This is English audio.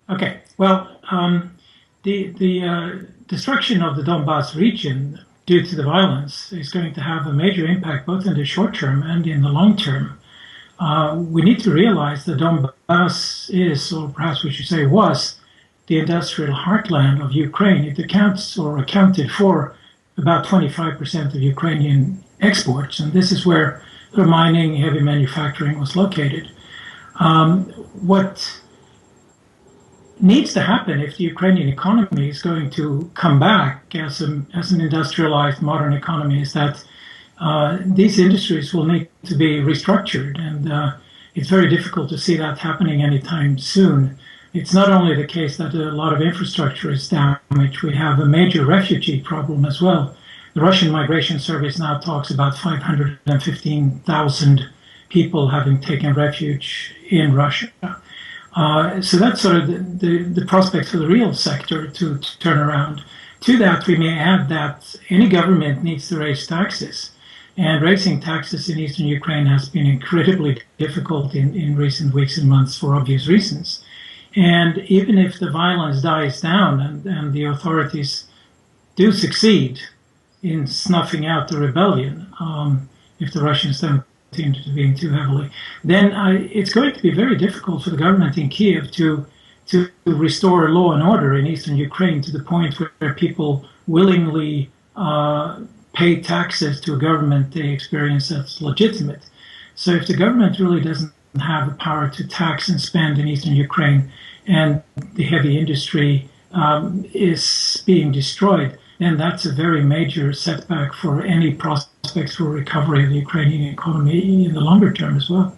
Okay. Well, the destruction of the Donbass region due to the violence is going to have a major impact both in the short term and in the long term. We need to realize that Donbass is, or perhaps we should say was, the industrial heartland of Ukraine. It accounts or accounted for about 25% of Ukrainian exports, and this is where the mining, heavy manufacturing was located. What needs to happen if the Ukrainian economy is going to come back as an industrialized modern economy is that these industries will need to be restructured, and it's very difficult to see that happening anytime soon. It's not only the case that a lot of infrastructure is damaged, we have a major refugee problem as well. The Russian Migration Service now talks about 515,000 people having taken refuge in Russia. So that's sort of the prospects for the real sector to turn around. To that, we may add that any government needs to raise taxes. And raising taxes in eastern Ukraine has been incredibly difficult in recent weeks and months for obvious reasons. And even if the violence dies down and the authorities do succeed in snuffing out the rebellion, if the Russians don't intervene too heavily, then it's going to be very difficult for the government in Kiev to restore law and order in eastern Ukraine to the point where people willingly pay taxes to a government they experience as legitimate. So if the government really doesn't have the power to tax and spend in eastern Ukraine, and the heavy industry is being destroyed, then that's a very major setback for any prospects for recovery of the Ukrainian economy in the longer term as well.